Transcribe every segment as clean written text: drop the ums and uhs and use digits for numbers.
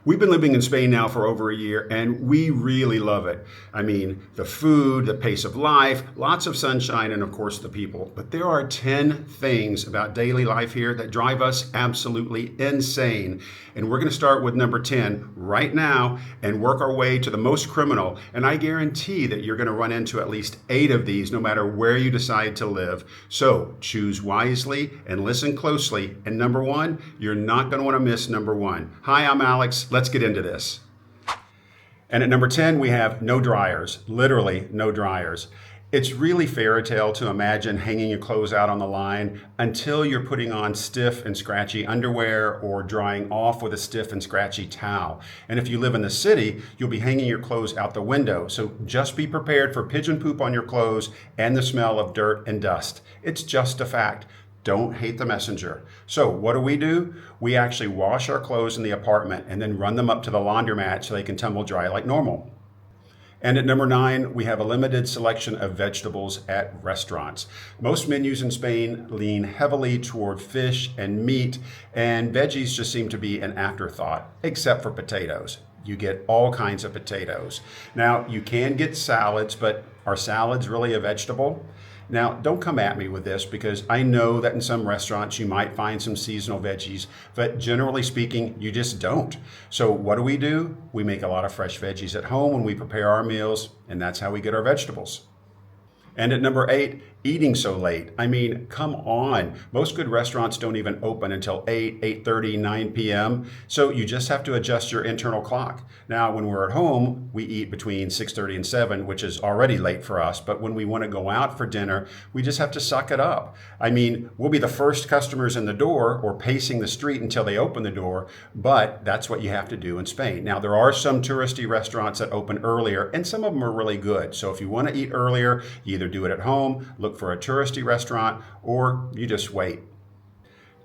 We've been living in Spain now for over a year, and we really love it. I mean, the food, the pace of life, lots of sunshine, and of course the people. But there are 10 things about daily life here that drive us absolutely insane. And we're going to start with number 10 right now and work our way to the most criminal. And I guarantee that you're going to run into at least 8 of these no matter where you decide to live. So choose wisely and listen closely. And number 1, you're not going to want to miss number 1. Hi, I'm Alex. Let's get into this. And at number 10, we have no dryers, literally no dryers. It's really fairy tale to imagine hanging your clothes out on the line until you're putting on stiff and scratchy underwear or drying off with a stiff and scratchy towel. And if you live in the city, you'll be hanging your clothes out the window. So just be prepared for pigeon poop on your clothes and the smell of dirt and dust. It's just a fact. Don't hate the messenger. So what do? We actually wash our clothes in the apartment and then run them up to the laundromat so they can tumble dry like normal. And at number 9, we have a limited selection of vegetables at restaurants. Most menus in Spain lean heavily toward fish and meat, and veggies just seem to be an afterthought, except for potatoes. You get all kinds of potatoes. Now, you can get salads, but are salads really a vegetable? Now, don't come at me with this because I know that in some restaurants you might find some seasonal veggies, but generally speaking, you just don't. So what do? We make a lot of fresh veggies at home when we prepare our meals, and that's how we get our vegetables. And at number 8, eating so late. I mean, come on. Most good restaurants don't even open until 8, 8:30, 9 p.m. So you just have to adjust your internal clock. Now, when we're at home, we eat between 6:30 and 7, which is already late for us. But when we want to go out for dinner, we just have to suck it up. I mean, we'll be the first customers in the door or pacing the street until they open the door. But that's what you have to do in Spain. Now, there are some touristy restaurants that open earlier, and some of them are really good. So if you want to eat earlier, you either do it at home, look for a touristy restaurant, or you just wait.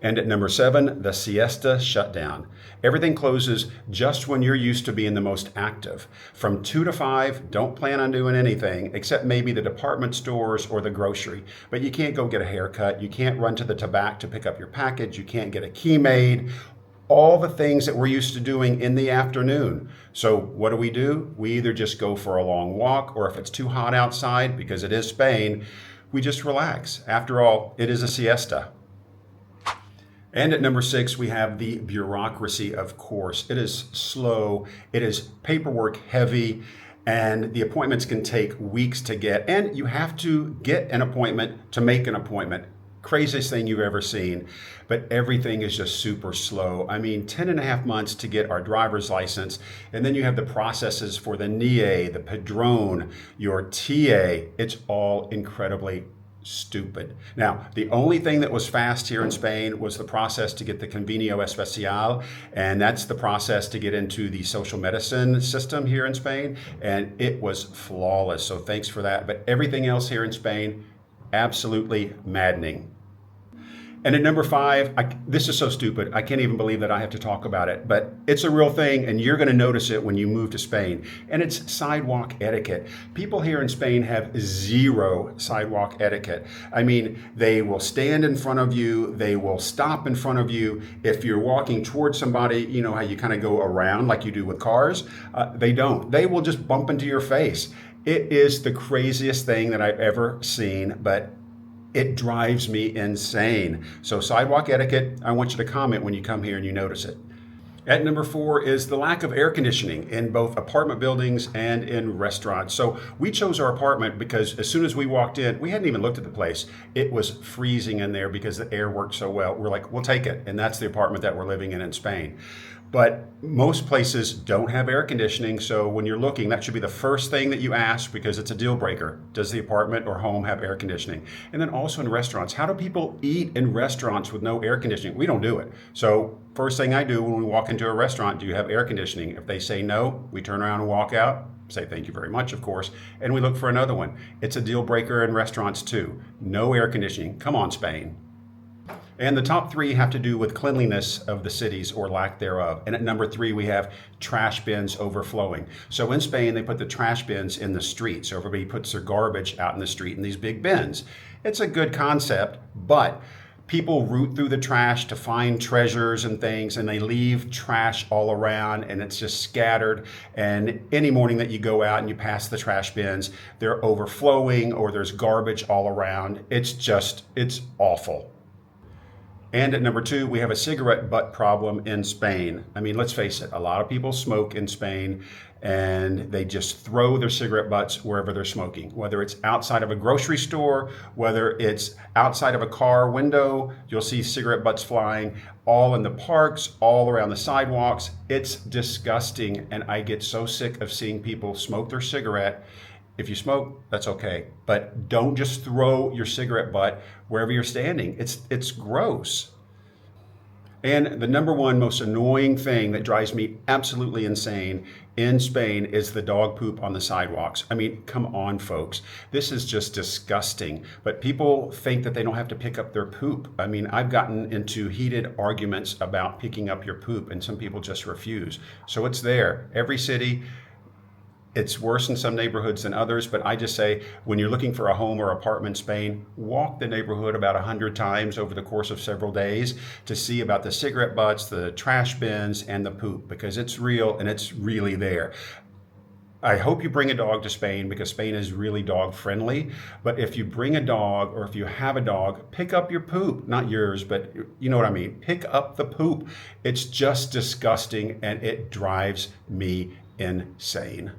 And at number 7, the Siesta Shutdown. Everything closes just when you're used to being the most active. From 2 to 5, don't plan on doing anything except maybe the department stores or the grocery. But you can't go get a haircut. You can't run to the tobacco to pick up your package. You can't get a key made. All the things that we're used to doing in the afternoon. So what do? We either just go for a long walk, or if it's too hot outside, because it is Spain, we just relax. After all, it is a siesta. And at number 6, we have the bureaucracy, of course. It is slow, it is paperwork heavy, and the appointments can take weeks to get. And you have to get an appointment to make an appointment. Craziest thing you've ever seen, but everything is just super slow. I mean, 10 and a half months to get our driver's license, and then you have the processes for the NIE, the Padrón, your TA. It's all incredibly stupid. Now, the only thing that was fast here in Spain was the process to get the Convenio Especial, and that's the process to get into the social medicine system here in Spain, and it was flawless, so thanks for that. But everything else here in Spain, absolutely maddening. And at number 5, this is so stupid, I can't even believe that I have to talk about it, but it's a real thing, and you're going to notice it when you move to Spain, and it's sidewalk etiquette. People here in Spain have zero sidewalk etiquette. I mean, they will stand in front of you, they will stop in front of you. If you're walking towards somebody, you know how you kind of go around like you do with cars? They don't. They will just bump into your face. It is the craziest thing that I've ever seen, but it drives me insane. So sidewalk etiquette, I want you to comment when you come here and you notice it. At number 4 is the lack of air conditioning in both apartment buildings and in restaurants. So we chose our apartment because as soon as we walked in, we hadn't even looked at the place. It was freezing in there because the air worked so well. We're like, we'll take it. And that's the apartment that we're living in Spain. But most places don't have air conditioning, so when you're looking, that should be the first thing that you ask because it's a deal breaker. Does the apartment or home have air conditioning? And then also in restaurants, how do people eat in restaurants with no air conditioning? We don't do it. So first thing I do when we walk into a restaurant, do you have air conditioning? If they say no, we turn around and walk out, say thank you very much, of course, and we look for another one. It's a deal breaker in restaurants too. No air conditioning. Come on, Spain. And the top 3 have to do with cleanliness of the cities or lack thereof. And at number 3, we have trash bins overflowing. So in Spain, they put the trash bins in the street. So everybody puts their garbage out in the street in these big bins. It's a good concept, but People root through the trash to find treasures and things, and they leave trash all around, and it's just scattered. And any morning that you go out and you pass the trash bins, they're overflowing or there's garbage all around. It's awful. And at number 2, we have a cigarette butt problem in Spain. I mean, let's face it, a lot of people smoke in Spain and they just throw their cigarette butts wherever they're smoking, whether it's outside of a grocery store, whether it's outside of a car window, you'll see cigarette butts flying, all in the parks, all around the sidewalks. It's disgusting, and I get so sick of seeing people smoke their cigarette. If you smoke, that's okay, but don't just throw your cigarette butt wherever you're standing. It's gross. And the number one most annoying thing that drives me absolutely insane in Spain is the dog poop on the sidewalks. I mean, come on, folks. This is just disgusting. But people think that they don't have to pick up their poop. I mean, I've gotten into heated arguments about picking up your poop, and some people just refuse. So it's there. Every city. It's worse in some neighborhoods than others, but I just say when you're looking for a home or apartment in Spain, walk the neighborhood about 100 times over the course of several days to see about the cigarette butts, the trash bins, and the poop, because it's real and it's really there. I hope you bring a dog to Spain because Spain is really dog friendly. But if you bring a dog or if you have a dog, pick up your poop, not yours, but you know what I mean. Pick up the poop. It's just disgusting and it drives me insane.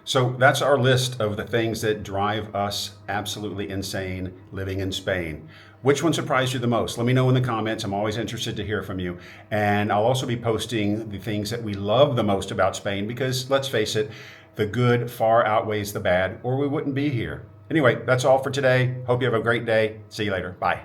So that's our list of the things that drive us absolutely insane living in Spain. Which one surprised you the most? Let me know in the comments. I'm always interested to hear from you. And I'll also be posting the things that we love the most about Spain because, let's face it, the good far outweighs the bad, or we wouldn't be here. Anyway, that's all for today. Hope you have a great day. See you later. Bye.